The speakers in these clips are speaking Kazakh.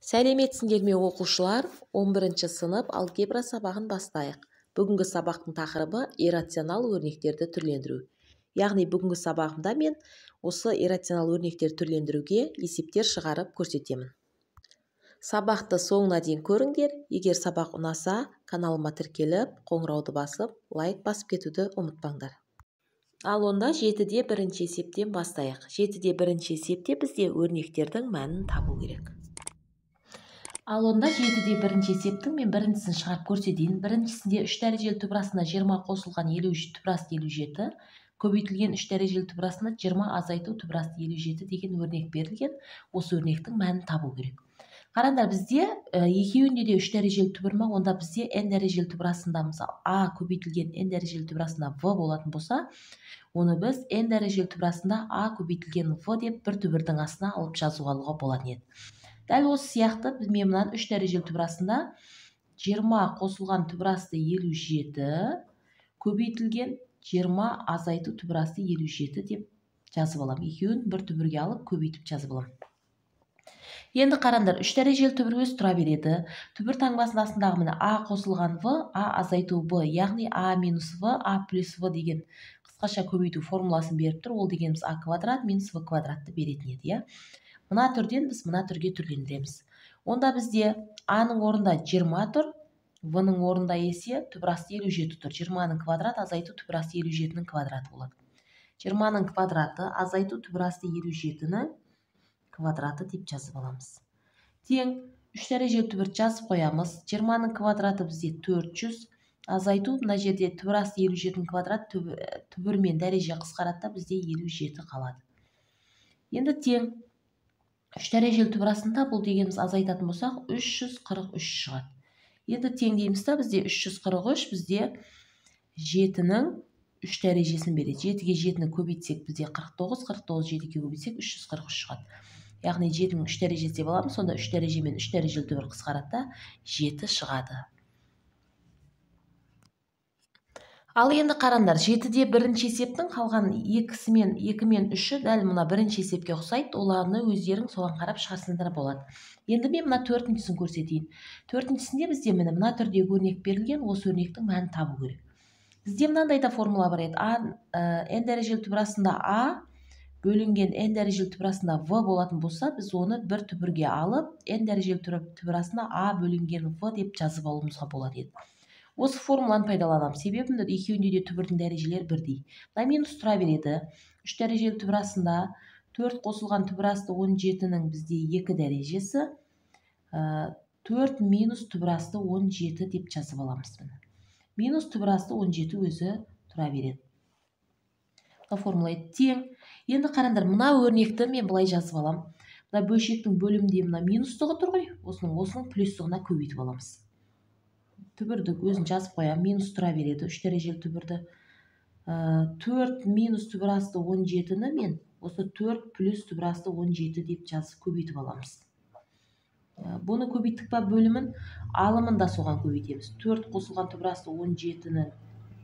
Сәлеметсіңдер ме оқушылар? 11-ші сынып алгебра сабағын бастайық. Бүгінгі сабақтың тақырыбы иррационал өрнектерді түрлендіру. Яғни бүгінгі сабағымда мен осы иррационал өрнектерді түрлендіруге есептер шығарып көрсетемін. Сабақты соңына дейін көріңдер. Егер сабақ ұнаса, каналыма тіркеліп, қоңырауды басып, лайк басып кетуді ұмытпаңдар. Ал онда 7-де бірінші есептен бастайық. 7-де бірінші есепте бізде өрнектердің мәнін табу керек. Ал онда 7-де бірінші есептің мен біріншісін шығарып көрсетейін. Біріншісінде 3 дәрежелі түбірасына 20 қосылған 50 түбірасты 57, көбейтілген 3 дәрежелі түбірасына 20 азайту түбірасты 57 деген өрнек берілген. Осы өрнектің мәнін табу керек. Қараңдар, бізде екеуінде де 3 дәрежелі түбір ма, онда бізде n дәрежелі түбірасында мысалы a көбейтілген n дәрежелі түбірасында v болатын болса, оны біз n дәрежелі түбірасында a көбейтілген v деп бір түбірдің астына алып жазуға болатын еді. Дәл осы сияқты мен мынаны 3 дәрежелі түбірасында 20 қосылған түбірасты 57 көбейтілген 20 азайту түбірасты 57 деп жазып аламын. Екеуін бір түбірге алып көбейтіп жазып аламын. Енді қараңдар, 3 дәрежелі түбір өзі тұра береді. Түбір таңбасының астындағы міне a қосылған v, a азайту b, яғни a минус v, a плюс v деген қысқаша көбейту формуласын беріп тұр. Ол дегеніміз a квадрат минус v квадратты беретін еді, Мына түрден біз мына түрге түрлендіреміз. Онда бізде a-ның орында 20 тұр, v-ның орында есе түбірасты 57 тұр. 20-ның квадрат азайту түбірасты 57-ның квадраты болады. 20-ның квадраты азайту түбірасты 57-ның квадраты деп жазып аламыз. Тең 3 дәрежелі түбірді жазып қоямыз. 20-ның квадраты бізде 400, азайту мына жерде түбірасты 57-ның квадрат түбір мен дәреже қысқаратта бізде 57 қалады. Енді тең 3 дәрежелі түбірасында бұл дегеніміз азайтатын болсақ 343 шығады. Енді тең дейміз та, бізде 343 бізде 7-ның 3 дәрежесін береді. 7-ге 7-ні көбейтсек бізде 49, 49 7-ге көбейтсек 343 шығады. Яғни 7-ның 3 дәрежесі деп аламыз, сонда 3 дәреже мен 3 дәрежелі түбір қысқаратта 7 шығады. Ал енді қараңдар, 7-де бірінші есептің қалған 2 мен 3-і дәл мына бірінші есепке ұқсайды, оларны өздерің соған қарап шығарсаңдар болады. Енді мен мына 4-шісін көрсетейін. 4-шісінде бізде мына түрдегі өрнек берілген, осы өрнектің мәнін табу керек. Бізде мынандай да формула бар еді. n дәрежелі түбірасында a бөлінген n дәрежелі түбірасында v болатын болса, біз оны бір түбірге алып, n дәрежелі түбірасында a бөлінген v деп жазып алуымызға болады еді. Осы формуланы пайдаланамыз. Себебі екеуінде де түбірдің дәрежелері бірдей. Мына минус тұра береді. 3 дәрежелі түбірасында 4 қосылған түбірасты 17-ның бізде 2 дәрежесі 4 минус түбірасты 17 деп жазып аламыз. Минус түбірасты 17 өзі тұра береді. Мына формула тең. Енді қараңдар, мына өрнекті мен былай жазып аламын. Мына бөлшектің бөлімінде мына минустығы тұр ғой, осының плюстығына көбейтіп аламыз. Түбірді өзін жазып қоям, минус тұра береді, 3 дәрежелі түбірді. 4 минус түбірасты 17-ні мен осы 4 плюс түбірасты 17 деп жазып көбейтіп аламыз. Бұны көбейттік па бөлімін, алымын да соған көбейтеміз. 4 қосылған түбірасты 17-ні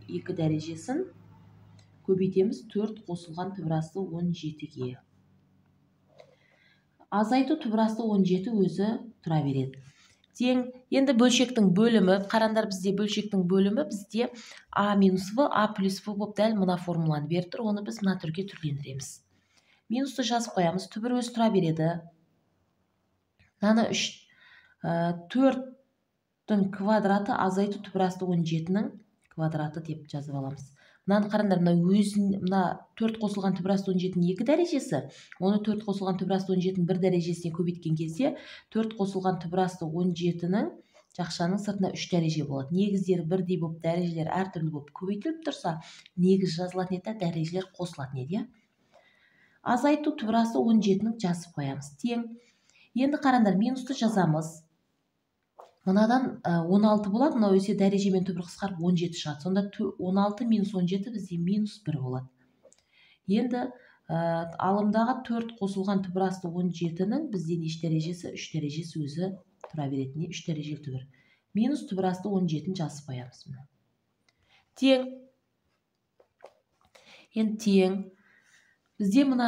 2 дәрежесін көбейтеміз 4 қосылған түбірасты 17-ге. Азайту түбірасты 17 өзі тұра береді. Тең, енді бөлшектің бөлімі, қараңдар, бізде бөлшектің бөлімі бізде a минус v, a плюс v болып дәл мына формуланы беріп тұр, оны біз мына түрге түрлендіреміз. Минусты жазып қоямыз, түбір өзі тұра береді. Мынаны 4-дің квадраты азайту түбірасты 17-ның квадраты деп жазып аламыз. Мынаны қараңдар, мына 4 қосылған түбірасты 17-ның 2 дәрежесі, оны 4 қосылған түбірасты 17-ның 1 дәрежесіне көбейткен кезде 4 қосылған түбірасты 17-ның жақшаның сыртына 3 дәреже болады. Негіздері бірдей болып, дәрежелер әртүрлі болып көбейтіліп тұрса, негіз жазылатын еді, дәрежелер қосылатын еді. Азайту түбірасты 17-ның жазып қоямыз. Тең. Енді қараңдар, минусты жазамыз. Мынадан 16 болады, мынау өсе дәреже мен түбір қысқарып 17 шығады. Сонда 16 минус 17 бізде минус 1 болады. Енді алымдағы 4 қосылған түбірасты 17-ның бізде неше дәрежесі? 3 дәрежесі өзі тұра беретіне 3 дәрежелі түбір. Минус түбірасты 17-ні жазып қоямыз. Тең. Енді тең. Бізде мына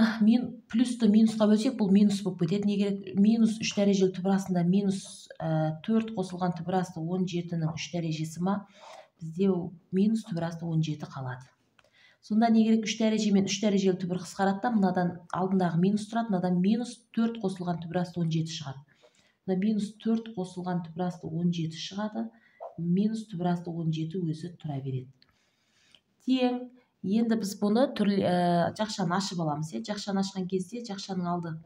плюсты минусқа бөлсек, бұл минус болып кетеді. Не керек? Минус 3 дәрежелі түбір астында минус 4 қосылған түбір асты 17-ның 3 дәрежесі ма? Бізде минус түбір асты 17 қалады. Сонда не керек? 3 дәреже мен 3 дәрежелі түбір қысқарады да, мынадан алдындағы минус тұрады, мынадан минус 4 қосылған түбір асты 17 шығады. Мына минус 4 қосылған түбір асты 17 шығады, минус түбір асты 17 өзі тұра береді. Тең, енді біз бұны жақшаны ашып аламыз. Жақшаны ашқан кезде жақшаның алды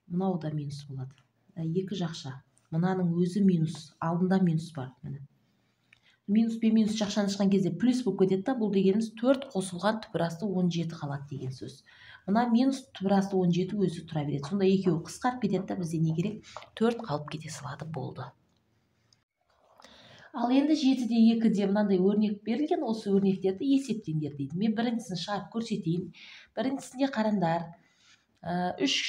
мынау да минус болады. Екі жақша. Мынаның өзі минус, алдында минус бар. Минус пен минус жақшаны ашқан кезде плюс болып кетеді. Бұл дегеніміз 4 қосылған түбір асты 17 қалады деген сөз. Мына минус түбір асты 17 өзі тұра береді. Сонда екеуі қысқарып кетеді. Бізде не керек? 4 қалып кете салады, болды. Ал енді 7-де 2-де мынандай өрнек берілген, осы өрнектерді есептеңдер дейді. Мен біріншісін шығарып көрсетейін. Біріншісінде қараңдар, 3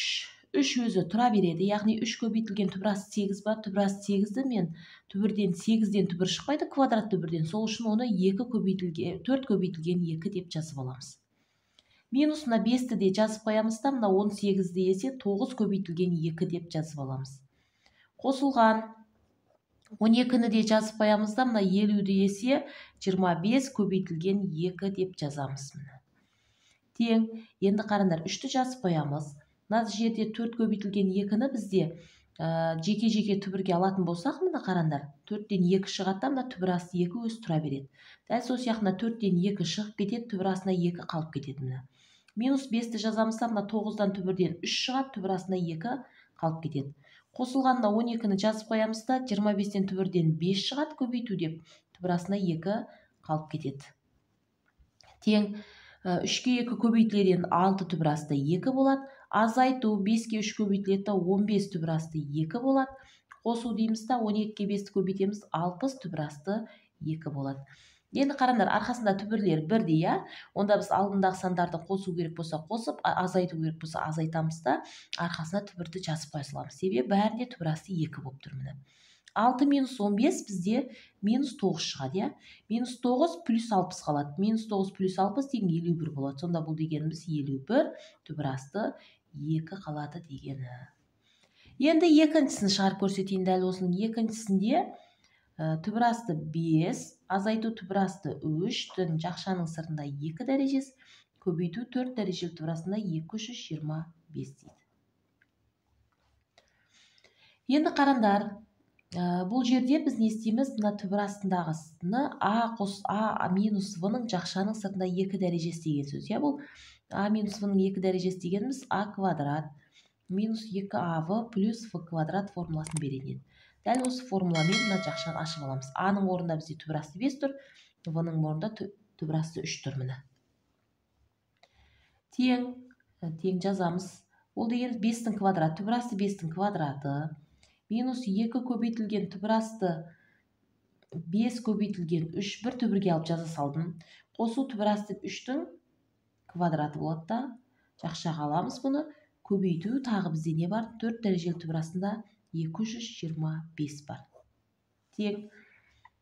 өзі тұра береді. Яғни 3 көбейтілген түбір асты 8 бар. Түбір асты 8-ді мен түбірден 8-ден түбір шықпайды, квадрат түбірден. Сол үшін оны 4 көбейтілген 2 деп жазып аламыз. Минус мына 5-ті де жазып қоямыз да, мына 18-ді есе 9 көбейтілген 2 деп жазып аламыз. Қосылған 12-ні де жазып қоямыз да, мына 50-ді есе 25 көбейтілген 2 деп жазамыз. Тең, енді қараңдар, 3-ті жазып қоямыз. Мына жерде 4 көбейтілген 2-ні бізде жеке-жеке түбірге алатын болсақ, мына қараңдар, 4-тен 2 шығады да, мына түбір асты 2 өзі тұра береді. Дәл сол сияқты 4-тен 2 шығып кетеді, түбір астына 2 қалып кетеді. Минус 5-ті жазамызда, мына 9-дан түбірден 3 шығады, түбір астына 2 қалып кетеді. Қосылғанына 12-ні жазып қоямыз да, 25-тен түбірден 5 шығады, көбейту деп, түбір астына 2 қалып кетеді. Тең, 3-ке 2 көбейтіледен 6 түбір асты 2 болады. Азайту 5-ке 3 көбейтіледі, 15 түбір асты 2 болады. Қосу дейміз да, 12-ке 5-ті көбейтеміз, 60 түбір асты 2 болады. Енді қараңдар, арқасында түбірлер бірдей, онда біз алдындағы сандарды қосу керек болса қосып, азайту керек болса азайтамыз да, арқасына түбірді жазып қоя саламыз. Себебі бәрінде түбір асты 2 болып тұр. 6 минус 15 бізде минус 9 шығады. Минус 9 плюс 60 қалады. Минус 9 плюс 60 деген 51 болады. Сонда бұл дегеніміз 51 түбір асты 2 қалады дегені. Енді екіншісін шығарып көрсетейін. Дәл осының екіншісінде түбір асты 5, азайту түбір асты 3, жақшаның сыртында 2 дәрежесі, көбейту 4 дәрежелі түбір астында 225 дейді. Енді қараңдар, бұл жерде біз не істейміз? Мына түбір астындағысыны а минус в-ның жақшаның сыртында 2 дәрежесі деген сөз. Бұл а минус в-ның 2 дәрежесі дегеніміз а квадрат минус 2av плюс в квадрат формуласын береді. Дәл осы формуламен мына жақшаны ашып аламыз. А-ның орнында бізде түбір асты 5 тұр, в-ның орнында түбір асты 3 тұр. Тең жазамыз. Ол деген 5-тің квадраты, түбір асты 5-тің квадраты, минус 2 көбейтілген түбір асты 5 көбейтілген 3, бір түбірге алып жаза салдым. Қосу түбір асты 3-тің квадраты болады да, жақшаға аламыз бұны. Көбейту тағы бізде не бар? 4 дәрежелі түбір астында 225 бар. Тең,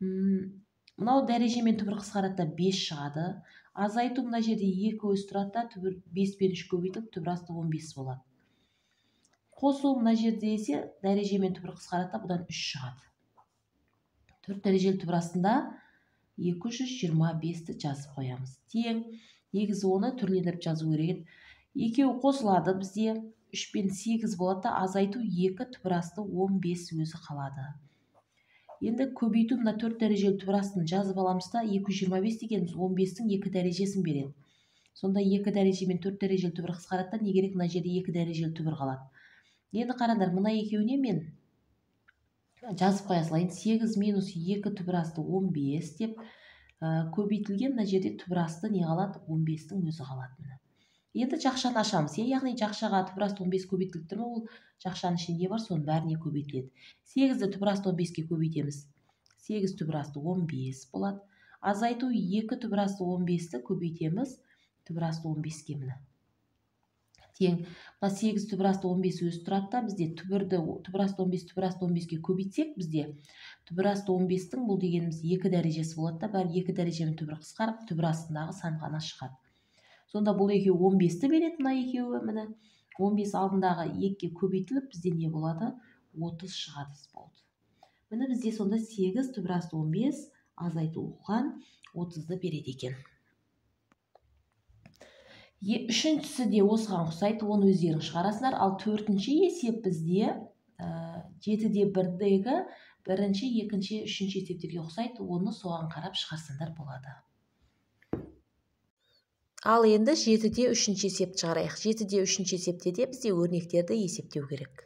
мынау дәреже мен түбір қысқарады 5 шығады. Азайту мына жерде 2 өз тұрады да, түбір 5 пен 3 көбейтіліп, түбір асты 15 болады. Қосу мына жерде есе дәреже мен түбір қысқарады, бұдан 3 шығады. 4 дәрежелі түбір астында 225-ті жазып қоямыз. Тең, негізі оны түрлендіріп жазу керек. Екеуі қосылады бізде, 3 пен 8 болады, азайту 2 түбір асты 15 өзі қалады. Енді көбейту мына 4 дәрежелі түбір астын жазып аламыз да, 225 дегеніміз 15-тің 2 дәрежесін береді. Сонда 2 дәреже мен 4 дәрежелі түбір қысқарады, не керек? Мына жерде 2 дәрежелі түбір қалады. Енді қараңдар, мына екеуіне мен жазып қоя салайын. 8 минус 2 түбір асты 15 деп көбейтілген, мына жерде түбір асты не қалады? 15-тің өзі қалады. Енді жақшаны ашамыз. Яғни жақшаға түбір асты 15 көбейтіліп тұр ма? Ол жақшаның ішінде бар, соның бәріне көбейтіледі. 8-ді түбір асты 15-ке көбейтеміз. 8 түбір асты 15 болады. Азайту 2 түбір асты 15-ті көбейтеміз. Түбір асты 15-ке міне. Тең, 8 түбір асты 15 өзі тұрады да, бізде түбір асты 15-ке көбейтсек, бізде түбір асты 15-тің бұл дегеніміз 2 дәрежесі болады да, бәрі 2 дәрежемен түбір қысқарып, түбір астындағы сан ғана шығады. Сонда бұл екеуі 15-ті береді, мына екеуі міне. 15 алдындағы 2-ге көбейтіліп, бізде не болады? 30 шығады болды. Міне бізде сонда 8 түбірасты 15 азайту оған 30-ды береді екен. Үшіншісі де осыған ұқсайды, оны өздерің шығарасыңдар. Ал төртінші есеп бізде 7-де 1-дегі бірінші, екінші, үшінші есептерге ұқсайды, оны соған қарап шығарсаңдар болады. Ал енді 7-де 3-ші есепті шығарайық. 7-де 3-ші есепте де бізде өрнектерді есептеу керек.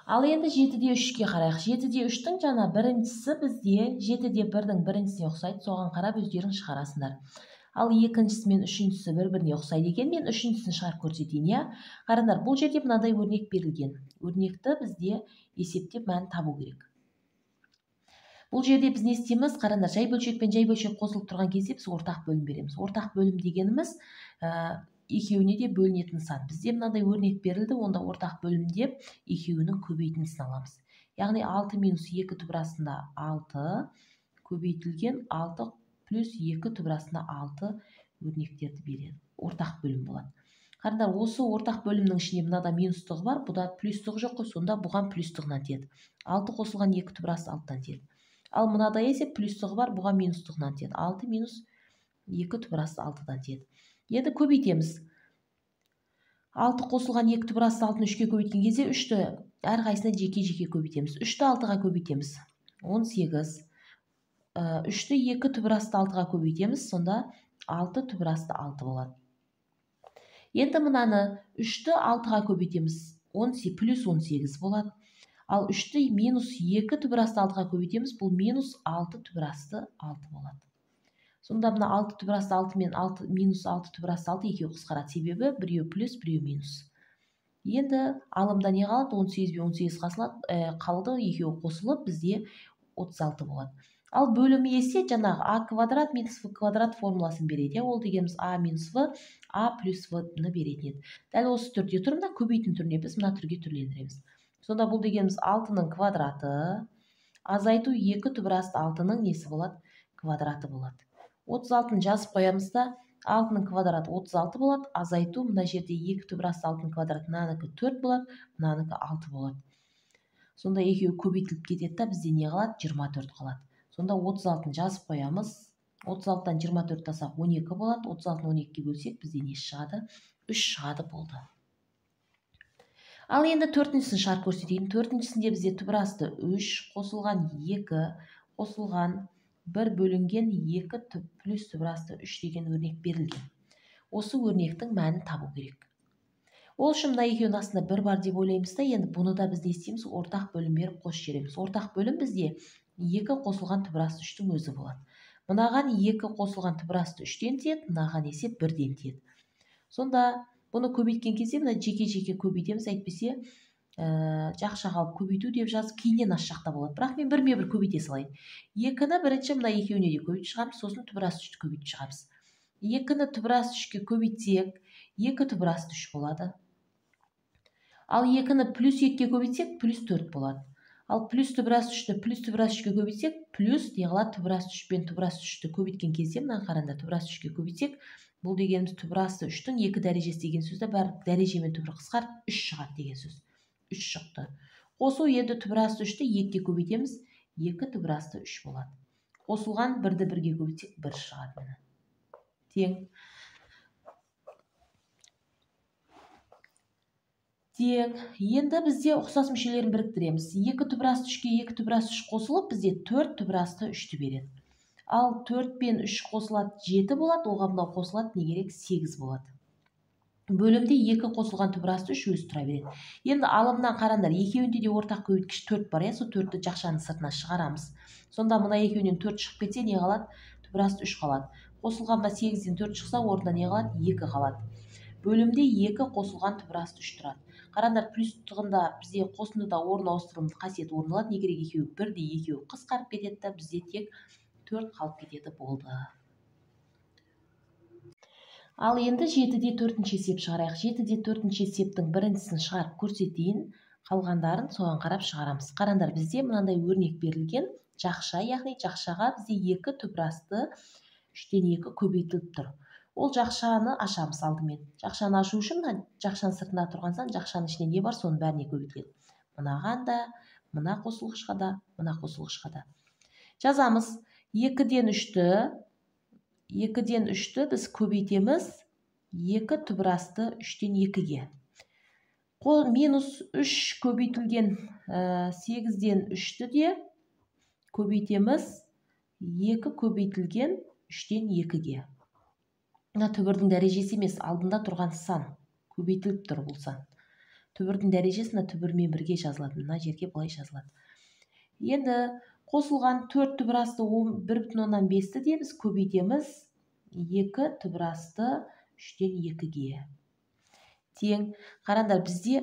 Ал енді 7-де 3-ке қарайық. 7-де 3-тің жаңа біріншісі бізде 7-де 1-дің біріншісіне ұқсайды, соған қарап өздерің шығарасыңдар. Ал екіншісі мен үшіншісі бір-біріне ұқсайды екен. Мен үшіншісін шығарып көрсетейін, иә. Қараңдар, бұл жерде мынадай өрнек берілген. Өрнекті бізде есептеп мәнін табу керек. Бұл жерде біз не істейміз? Қараңдар, жай бөлшек пен жай бөлшек қосылып тұрған кезде біз ортақ бөлім береміз. Ортақ бөлім дегеніміз екеуіне де бөлінетін сан. Бізде мынадай өрнек берілді, онда ортақ бөлім деп екеуінің көбейтіндісін аламыз. Яғни 6 минус 2 түбірасында 6 көбейтілген 6 плюс 2 түбірасында 6 өрнектерді береді. Ортақ бөлім болады. Қараңдар, осы ортақ бөлімнің ішінде мынада минустығы бар, бұда плюстығы жоқ қой, сонда бұған плюстығынан тиеді. 6 қосылған 2 түбірасты 6-тан тиеді. Ал мынада есе плюстығы бар, бұған минустығынан тиеді. 6 минус 2 түбірасты 6-дан тиеді. Енді көбейтеміз. 6 қосылған 2 түбірасты 6-ны 3-ке көбейткен кезде 3-ті әрқайсына жеке-жеке көбейтеміз. 3-ті 6-ға көбейтеміз. 18. 3-ті 2 түбірасты 6-ға көбейтеміз, сонда 6 түбірасты 6 болады. Енді мынаны 3-ті 6-ға көбейтеміз, плюс 18 болады. Ал 3-ті минус 2 түбірасты 6-ға көбейтеміз, бұл минус 6 түбірасты 6 болады. Сонда мына 6 түбірасты 6 мен минус 6 түбірасты 6 екеуі қысқарады, себебі біреу плюс, біреу минус. Енді алымда не қалады? 18 бен 18 қалды, екеуі қосылып, бізде 36 болады. Ал бөлімі есе жаңағы а квадрат минус в квадрат формуласын береді. Ол дегеніміз а минус в, а плюс в-ны беретін еді. Дәл осы түрде тұрмда көбейтін түріне біз мына түрге түрлендіреміз. Сонда бұл дегеніміз 6-ның квадраты, азайту 2 түбірасты 6-ның несі болады? Квадраты болады. 36-ны жазып қоямызда, 6-ның квадраты 36 болады, азайту мына жерде 2 түбірасты 6-ның квадраты, мынанікі 4 болады, мынанікі 6 болады. Сонда екеуі көбейтіліп кетеді, бізде не қалады? 24 қалады. Сонда 36-ны жазып қоямыз. 36-тан 24 тасақ 12 болады. 36-ны 12-ке бөлсек, бізде не шығады? 3 шығады болды. Ал енді төртіншісін шығарып көрсетейін. Төртіншісінде бізде түбірасты 3 қосылған 2 қосылған 1 бөлінген 2 плюс түбірасты 3 деген өрнек берілген. Осы өрнектің мәнін табу керек. Ол үшін мына екеуінің астында 1 бар деп ойлаймыз да, енді бұны да біз не істейміз? Ортақ бөлім беріп қосып жібереміз. Ортақ бөлім бізде 2 қосылған түбірасты 3-тің өзі болады. Мынаған 2 қосылған түбірасты 3-тен тиеді, мынаған есе 1-ден тиеді. Сонда бұны көбейткен кезде мына жеке-жеке көбейтеміз, әйтпесе жақшаға алып көбейту деп жазып, кейіннен аш жақта болады. Бірақ мен бірме-бір көбейте салайын. 2-ні бірінші мына екеуіне де көбейтіп шығамыз, сосын түбірасты 3-ті көбейтіп шығамыз. 2-ні түбірасты 3-ке көбейтсек, 2 түбірасты 3 болады. Ал 2-ні плюс 2-ке көбейтсек, плюс 4 болады. Ал плюс түбірасты 3-ті плюс түбірасты 3-ке көбейтсек, плюс не қалады? Түбірасты 3 пен түбірасты 3-ті көбейткен кезде, мына қараңдар, түбірасты 3-ке көбейтсек, бұл дегеніміз түбірасты 3-тің 2 дәрежесі деген сөзді бәрі дәреже мен түбір қысқарып 3 шығады деген сөз. 3 шықты. Қосу енді түбірасты 3-ті 2-ге көбейтеміз, 2 түбірасты 3 болады. Қосылған 1-ді 1-ге көбейтсек 1 шығады. Тең. Енді бізде ұқсас мүшелерін біріктіреміз. 2 түбірасты 3-ке 2 түбірасты 3 қосылып, бізде 4 түбірасты 3-ті береді. Ал 4 пен 3 қосылады 7 болады, оған мынау қосылады не керек? 8 болады. Бөлімде 2 қосылған түбірасты 3 өзі тұра береді. Енді алымнан қараңдар, екеуінде де ортақ көбейткіш 4 бар, сол 4-ті жақшаның сыртына шығарамыз. Сонда мына екеуінен 4 шығып кетсе, не қалады? Түбірасты 3 қалады. Қосылғанда 8-ден 4 шықса, орнында не қалады? 2 қалады. Бөлімде 2 қосылған түбірасты 3 тұрады. Қараңдар, плюстығында бізде қосындыда орын ауыстырымды қасиет орын алады. Не керек? Екеуі 1-де, екеуі қысқарып кетеді, бізде тек 4 қалып кетеді болды. Ал енді 7-де 4-ші есеп шығарайық. 7-де 4-ші есептің біріншісін шығарып көрсетейін, қалғандарын соған қарап шығарамыз. Қараңдар, бізде мынандай өрнек берілген жақша, яғни жақшаға бізде 2 түбірасты 3-тен 2 көбейтіліп тұр. Ол жақшаны ашамыз алдымен. Жақшаны ашу үшін жақшаның сыртында тұрған сан, жақшаның ішінде не бар, соның бәріне көбейтіледі. Мынаған да, мына қосылғышқа да, мына қосылғышқа да. Жазамыз. 2-ден 3-ті біз көбейтеміз 2 түбірасты 3-тен 2-ге. Минус 3 көбейтілген 8-ден 3-ті де көбейтеміз 2 көбейтілген 3-тен 2-ге. Мына түбірдің дәрежесі емес, алдында тұрған сан көбейтіліп тұр бұл сан. Түбірдің дәрежесі мына түбірмен бірге жазылады. Мына жерге былай жазылады. Енді қосылған 4 түбірасты 1,5-ті де біз көбейтеміз 2 түбірасты 3-тен 2-ге. Тең. Қараңдар, бізде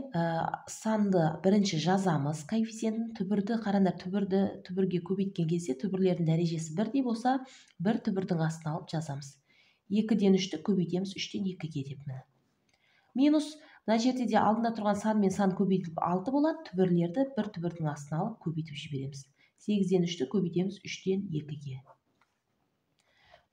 санды бірінші жазамыз, коэффициентін. Түбірді қараңдар, түбірге көбейткен кезде түбірлердің дәрежесі бірдей болса, бір түбірдің астына алып жазамыз. 2-ден 3-ті көбейтеміз 3-тен 2-ге деп. Минус, мына жерде де алдында тұрған сан мен сан көбейтіліп 6 болады, түбірлерді бір түбірдің астына алып көбейтіп жібереміз. 8-ден 3-ті көбейтеміз 3-тен 2-ге.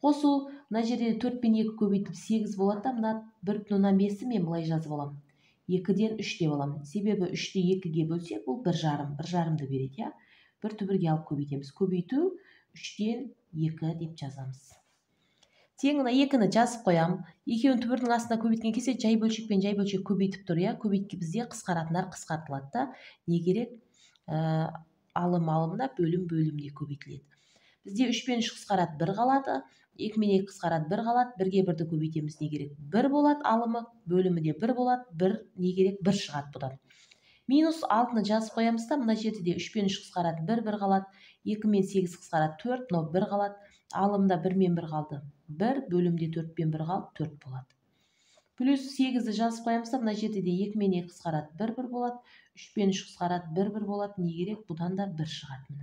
Қосу, мына жерде 4 пен 2 көбейтіліп 8 болады да, мына 1,5-ті мен былай жазып аламын. 2-ден 3 деп аламын. Себебі 3-ті 2-ге бөлсек, бұл 1,5-ді береді. Бір түбірге алып көбейтеміз. Көбейту 3-тен 2 деп жазамыз. Тең, мына 2-ні жазып қоям. Екеуін түбірдің астына көбейткен кезде жай бөлшек пен жай бөлшек көбейтіп тұр. Көбейтке бізде қысқаратындар қысқартылады да. Не керек? Алым-алымда бөлім-бөлімде көбейтіледі. Бізде 3 пен 3 қысқарат 1 қалады. 2 мен 2 қысқарат 1 қалады. 1-ге 1-ді көбейтеміз, не керек? 1 болады алымы, бөлімі де 1 болады. 1, не керек? 1 шығады бұдан. Минус 6-ны жазып қоямыз да, мына жерде де 3 пен 3 қысқарат 1 қалады. 2 мен 8 қысқарат 4, но 1 қалады. Алымда 1 мен 1 қалды. 1, бөлімде 4 пен 1 қалды, 4 болады. Плюс 8-ді жазып қоямыз да, мына жерде де 2 мен 2 қысқарат 1 болады. 3 пен 3 қысқарат 1 болады. Не керек? Бұдан да 1 шығады.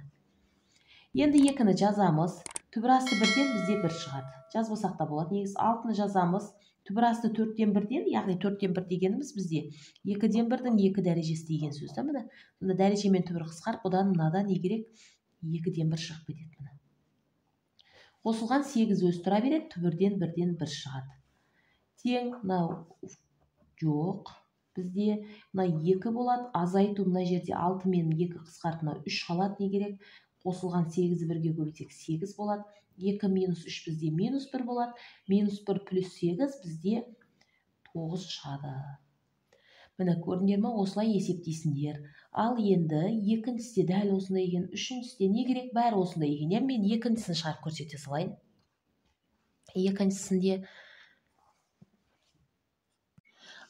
Енді 2-ні жазамыз. Түбірасты 1-ден бізде 1 шығады. Жазбасақ та болады. Негіз 6-ны жазамыз. Түбірасты 4-тен 1-ден, яғни 4-тен 1 дегеніміз бізде 2-ден 1-дің 2 дәрежесі деген сөз. Сонда дәреже мен түбір қысқарып, бұдан мынада не керек? 2-ден 1 шығып кетеді. Қосылған 8 өз тұра береді, түбірден 1-ден 1 шығады. Тең, жоқ, бізде 2 болады, азайту мына жерде 6 мен 2 қысқарып 3 қалады, не керек? Қосылған 8-ді 1-ге көбейтсек 8 болады, 2 минус 3 бізде минус 1 болады, минус 1 плюс 8 бізде 9 шығады. Міне көрдіңдер ме, осылай есептейсіңдер. Ал енді екіншісінде дәл осындай екен, үшіншісінде не керек? Бәрі осындай екен. Мен екіншісін шығарып көрсете салайын.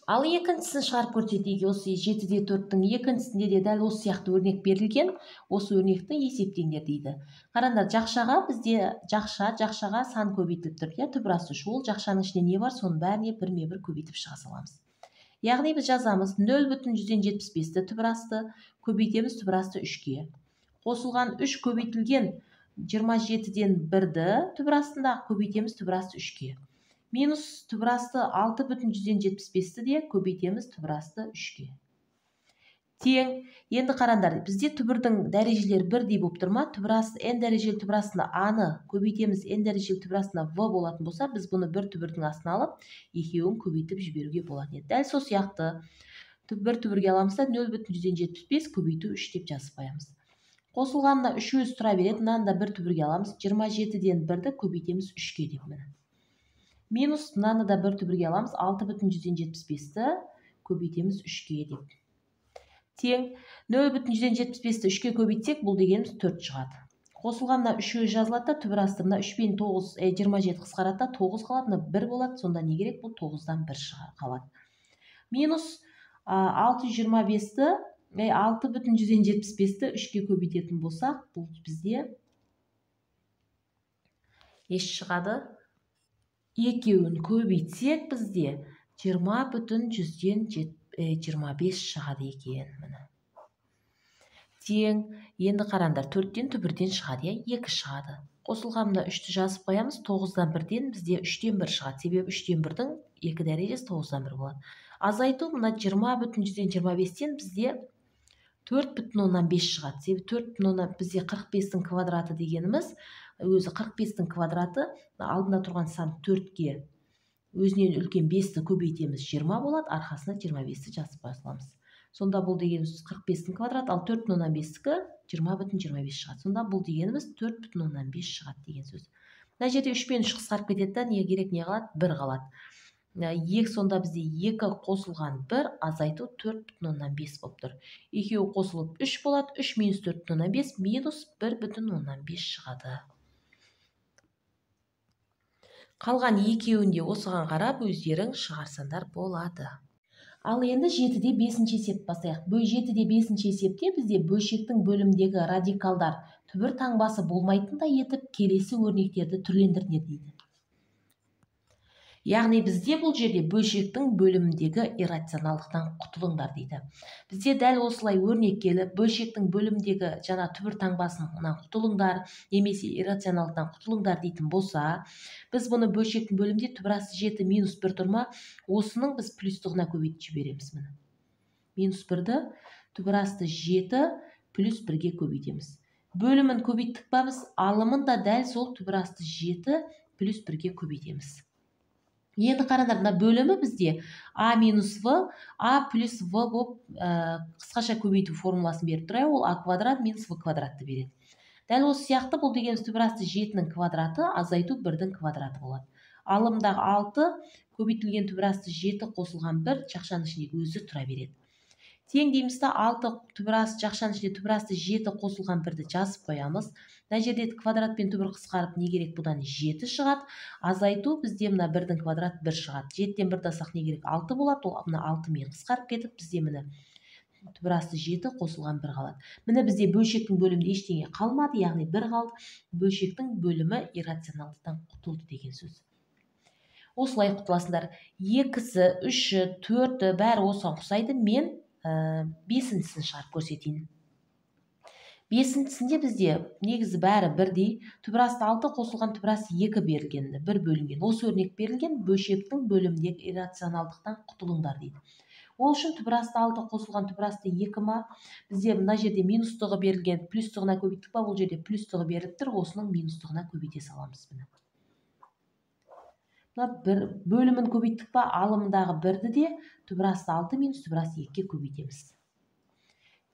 Ал екіншісін шығарып көрсетейік. Осы 7-де 4-тің екіншісінде де дәл осы сияқты өрнек берілген. Осы өрнекті есептеңдер дейді. Қараңдар, жақшаға бізде жақшаға сан көбейтіліп тұр. Түбірасты үш. Ол жақшаның ішінде не бар? Соның бәріне бірме-бір көбейтіп шыға саламыз. Яғни біз жазамыз 0,175-ті түбірасты көбейтеміз түбірасты 3-ге. Қосылған 3 көбейтілген 27-ден 1-ді түбірастында көбейтеміз түбірасты 3-ге. Минус түбірасты 6,175-ті де көбейтеміз түбірасты 3-ге. Тең, енді қараңдар, бізде түбірдің дәрежелері бірдей болып тұрма, түбірасты n дәрежелі түбірастына a-ны көбейтеміз n дәрежелі түбірастына v болатын болса, біз бұны бір түбірдің астына алып, екеуін көбейтіп жіберуге болады. Дәл сол сияқты бір түбірге аламыз да 0,175 көбейту 3 деп жазып қоямыз. Қосылғанына 3 өз тұра береді, мынаны да бір түбірге аламыз, 27-ден 1-ді көбейтеміз 3-ге деп міне. Минус мынаны да бір түбірге аламыз, 6,175-ті көбейтеміз 3-ге деп. Тең, 0,175-ті 3-ке көбейтсек, бұл дегеніміз 4 шығады. Қосылғанына 3 өз жазылады, түбірастырына 3 пен 27 қысқарады, 9 қалады, 1 болады, сонда не керек? Бұл 9-дан 1 қалады. Минус 6,175-ті 3-ке көбейтетін болсақ, бұл бізде еш шығады. Екеуін көбейтсек бізде 20,125 шығады екен. Тең, енді қараңдар, 4-тен түбірден шығады, 2 шығады. Қосылғанына 3-ті жазып қоямыз, 9-дан 1-ден бізде 3-тен 1 шығады. Себебі 3-тен 1-дің 2 дәрежесі 9-дан 1 болады. Азайту мына 20,125-тен бізде 4,5 шығады. Себебі 4,5 бізде 45-тің квадраты дегеніміз, өзі 45-тің квадраты алдында тұрған сан 4-ге өзінен үлкен 5-ті көбейтеміз, 20 болады, арқасына 25-ті жазып қоя саламыз. Сонда бұл дегеніміз 45-тің квадраты, ал 4,5-тікі 20,25 шығады. Сонда бұл дегеніміз 4,5 шығады деген сөз. Мына жерде 3 пен 3 қысқарып кетеді, не керек, не қалады? 1 қалады. Сонда бізде 2 қосылған 1 азайту 4,5 болып тұр. Екеуі қосылып 3 болады, 3 минус 4,5 минус 1,5 шығады. Қалған екеуінде осыған қарап өздерің шығарсандар болады. Ал енді 7-де 5-ші есеп бастайық. 7-де 5-ші есепте бізде бөлшектің бөлімдегі радикалдар түбір таңбасы болмайтындай етіп келесі өрнектерді түрлендіріңдер дейді. Яғни бізде бұл жерде бөлшектің бөлімдегі иррационалдықтан құтылыңдар дейді. Бізде дәл осылай өрнек келіп, бөлшектің бөлімдегі жаңа түбір таңбасынан құтылыңдар, немесе иррационалдықтан құтылыңдар дейтін болса, біз бұны бөлшектің бөлімде түбір асты 7 минус 1 тұрма, осының біз плюстығына көбейтіп жібереміз. Минус 1-ді түбір асты 7 плюс 1-ге көбейтеміз. Бөлімін көбейттік па біз, алымын да дәл сол түбір асты 7 плюс 1-ге көбейтеміз. Енді қараңдар, мына бөлімі бізде а минус в, а плюс в болып қысқаша көбейту формуласын беріп тұрайық, ол а квадрат минус в квадратты береді. Дәл осы сияқты бұл дегеніміз түбір асты 7-нің квадраты азайту 1-дің квадраты болады. Алымдағы 6 көбейтілген түбір асты 7 қосылған 1 жақшаның ішіндегі өзі тұра береді. Тең деймізді 6 түбір асты жақшаның ішінде түбір асты 7 қосылған 1-ді жазып қоямыз. Мына жерде квадрат пен түбір қысқарып, не керек, бұдан 7 шығады. Азайту бізде мына 1-дің квадраты 1 шығады. 7-тен 1 тастасақ не керек, 6 болады. Ол мына 6 мен қысқарып кетіп, бізде міне түбір асты 7 қосылған 1 қалады. Міне бізде бөлшектің бөлімінде ештеңе қалмады, яғни 1 қалды. Бөлшектің бөлімі иррационалдықтан құтылды деген сөз. Осылай құтыласыңдар. 2-сі, 3-і, 4-і бәрі осыған ұқсайды. Мен 5-сін шығарып көрсетейін. 5-сінде бізде негізі бәрі бірдей, түбір асты 6 қосылған түбір асты 2 берілген, 1 бөлінген. Осы өрнек берілген, бөлшектің бөлімдегі иррационалдықтан құтылыңдар дейді. Ол үшін түбір асты 6 қосылған түбір асты 2 ма, бізде мына жерде минустығы берілген, плюстығына көбейттік па, бұл жерде плюстығы беріліп тұр, осының минустығына көбейте саламыз. Бөлімін көбейттік па, алымындағы 1-ді де түбір асты 6 минус түбір асты 2-ге көбейтеміз.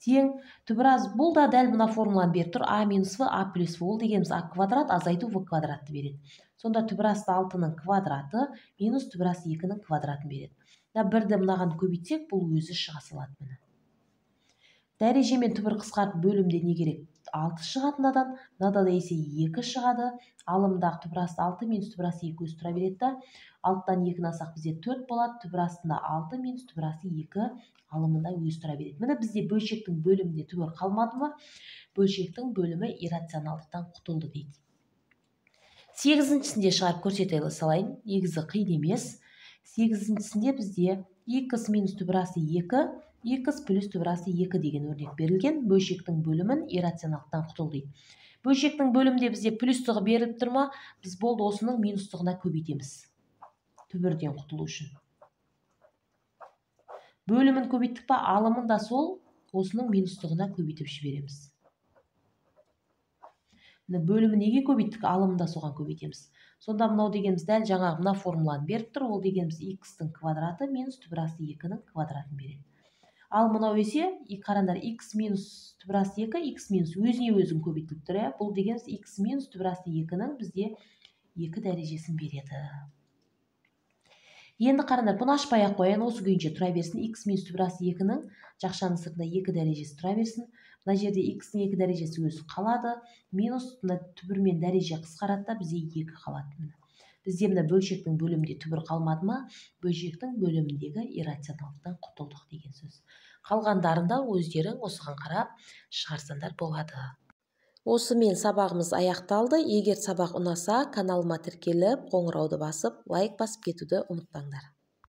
Тең түбір асты, бұл да дәл мына формуланы беріп тұр, а минус в, а плюс в, ол дегеніміз а квадрат азайту в квадратты береді. Сонда түбір асты 6-ның квадраты минус түбір асты 2-ның квадратын береді. 1-ді мынаған көбейтсек, бұл өзі шыға салады. Дәреже мен түбір қысқарып бөлімде не керек? 6 шығады мынадан, мынада есе 2 шығады. Алымдағы түбір асты 6 минус түбір асты 2 өзі тұра береді. 6-тан 2-ні алсақ бізде 4 болады. Түбір астында 6 минус түбір асты 2 алымында өзі тұра береді. Міне бізде бөлшектің бөлімінде түбір қалмады ма? Бөлшектің бөлімі иррационалдықтан құтылды дейді. 8-сінде шығарып көрсете салайын. Негізі қиын емес. 8-сінде бізде 2 минус түбір асты 2, 2 плюс түбір асты 2 деген өрнек берілген. Бөлшектің бөлімін иррационалдықтан құтылды дейді. Бөлшектің бөлімінде бізде плюстығы беріліп тұрма, біз болды осының минустығына көбейтеміз. Түбірден құтылу үшін. Бөлімін көбейттік па, алымын да сол осының минустығына көбейтіп жібереміз. Бөлімі неге көбейттік, алымын да соған көбейтеміз. Сонда мынау дегеніміз дәл жаңағы мына формуланы беріп тұр, ол дегеніміз x-тің квадраты минус түбір асты 2-нің квадратын береді. Ал мынау есе, қараңдар, x минус түбір асты 2, x минус өзіне өзін көбейтіліп тұр. Бұл дегеніміз x минус түбір асты 2-нің бізде 2 дәрежесін береді. Енді қараңдар, бұны ашпай ақ қояйын, осы күйінше тұра берсін. X минус түбір асты 2-нің жақшаның сыртында 2 дәрежесі тұра берсін. Мына жерде x-ның 2 дәрежесі өзі қалады. Минус түбірмен дәреже қысқарады, бізде 2 қалады. Бізде мына бөлшектің бөлімінде түбір қалмады ма? Бөлшектің бөліміндегі иррационалдықтан құтылдық деген сөз. Қалғандарында өздерің осыған қарап шығарсандар болады. Осымен сабағымыз аяқталды. Егер сабақ ұнаса, каналыма тіркеліп, қоңырауды басып, лайк басып кетуді ұмытпаңдар.